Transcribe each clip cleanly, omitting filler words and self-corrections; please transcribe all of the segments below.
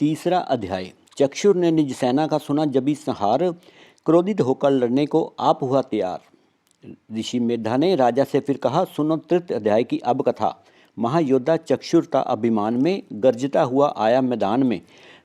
तीसरा अध्याय। चक्षुर ने निज सेना का सुना जबी संहार, क्रोधित होकर लड़ने को आप हुआ तैयार। ऋषि मेधा ने राजा से फिर कहा, सुनो तृतीय अध्याय की अब कथा। महायोद्धा चक्षुर था अभिमान में, गर्जता हुआ आया मैदान में।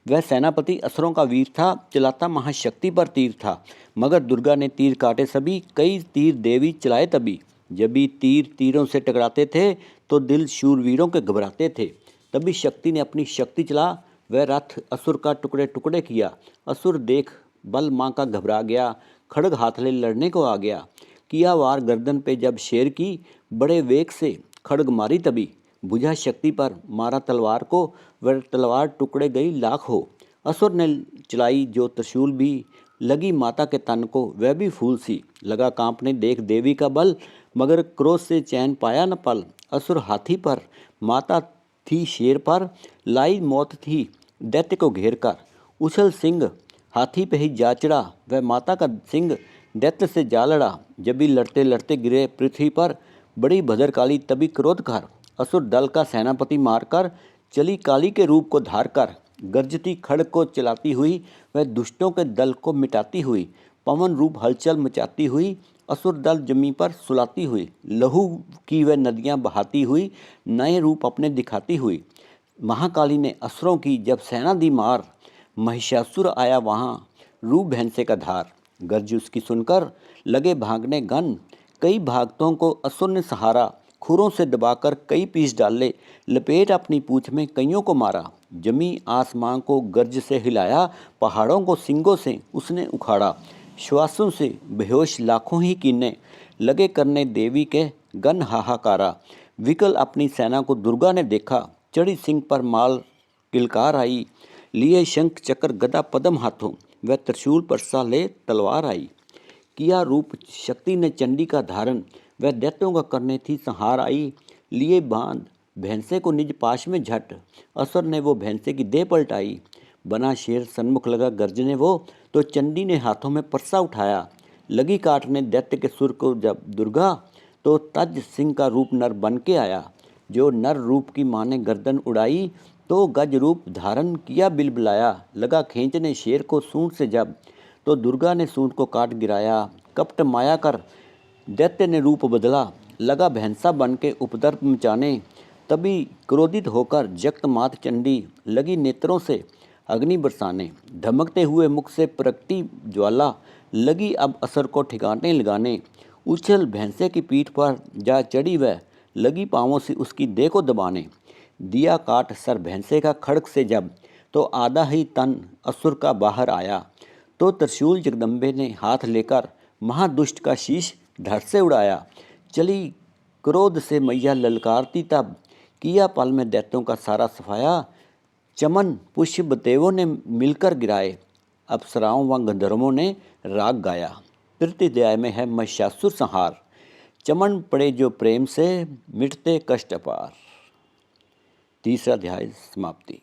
वह सेनापति असुरों का वीर था, चलाता महाशक्ति पर तीर था। मगर दुर्गा ने तीर काटे सभी, कई तीर देवी चलाए तभी। जबी तीर तीरों से टकराते थे तो दिल शूरवीरों के घबराते थे। तभी शक्ति ने अपनी शक्ति चला, वह रथ असुर का टुकड़े टुकड़े किया। असुर देख बल माँ का घबरा गया, खड़ग हाथ ले लड़ने को आ गया। किया वार गर्दन पे जब शेर की, बड़े वेग से खड़ग मारी तभी। बुझा शक्ति पर मारा तलवार को, वह तलवार टुकड़े गई लाख हो। असुर ने चलाई जो त्रिशूल भी, लगी माता के तन को वह भी फूल सी। लगा कांपने देख देवी का बल, मगर क्रोध से चैन पाया न पल। असुर हाथी पर, माता थी शेर पर, लाई मौत थी दैत्य को घेर कर। उछल सिंह हाथी पे ही जा चढ़ा, वह माता का सिंह दैत्य से जा लड़ा। जब भी लड़ते लड़ते गिरे पृथ्वी पर, बड़ी भद्रकाली तभी क्रोध कर। असुर दल का सेनापति मारकर, चली काली के रूप को धार कर। गर्जती खड़ग को चलाती हुई, वह दुष्टों के दल को मिटाती हुई। पवन रूप हलचल मचाती हुई, असुर दल जमी पर सुलाती हुई। लहू की वह नदियां बहाती हुई, नए रूप अपने दिखाती हुई। महाकाली ने असुरों की जब सेना दी मार, महिषासुर आया वहाँ रूप भैंसे का धार। गर्ज उसकी सुनकर लगे भागने गण, कई भागतों को असुर ने सहारा। खुरों से दबाकर कई पीस डाले, लपेट अपनी पूंछ में कईयों को मारा। जमी आसमां को गर्ज से हिलाया, पहाड़ों को सिंगों से उसने उखाड़ा। श्वासों से बेहोश लाखों ही कीने, लगे करने देवी के गण हाहाकारा। विकल अपनी सेना को दुर्गा ने देखा, चढ़ी सिंह पर माल किलकार आई। लिए शंख चक्र गदा पद्म हाथों, वह त्रिशूल पर सा ले तलवार आई। किया रूप शक्ति ने चंडी का धारण, वह दैत्यों का करने थी संहार आई। लिए बांध भैंसे को निज पाश में झट, असुर ने वो भैंसे की देह पलटाई। बना शेर सन्मुख लगा गर्जने वो, तो चंडी ने हाथों में परसा उठाया। लगी काटने दैत्य के सुर को जब दुर्गा, तो तज सिंह का रूप नर बन के आया। जो नर रूप की माँ ने गर्दन उड़ाई, तो गज रूप धारण किया बिलबिलाया। लगा खींचने शेर को सूंड से जब, तो दुर्गा ने सूंड को काट गिराया। कपट माया कर दैत्य ने रूप बदला, लगा भैंसा बन के उपद्रव मचाने। तभी क्रोधित होकर जगत मात चंडी, लगी नेत्रों से अग्नि बरसाने। धमकते हुए मुख से प्रकटी ज्वाला, लगी अब असर को ठिकाने लगाने। उछल भैंसे की पीठ पर जा चढ़ी वह, लगी पाँवों से उसकी देह को दबाने। दिया काट सर भैंसे का खड़ग से जब, तो आधा ही तन असुर का बाहर आया। तो त्रिशूल जगदम्बे ने हाथ लेकर महादुष्ट का शीश धड़ से उड़ाया। चली क्रोध से मैया ललकारती तब, किया पल में दैत्यों का सारा सफाया। चमन पुष्प देवों ने मिलकर गिराए, अप्सराओं व गंधर्वों ने राग गाया। तृतीय अध्याय में है महिषासुर संहार। चमन पड़े जो प्रेम से, मिटते कष्ट अपार। तीसरा अध्याय समाप्ति।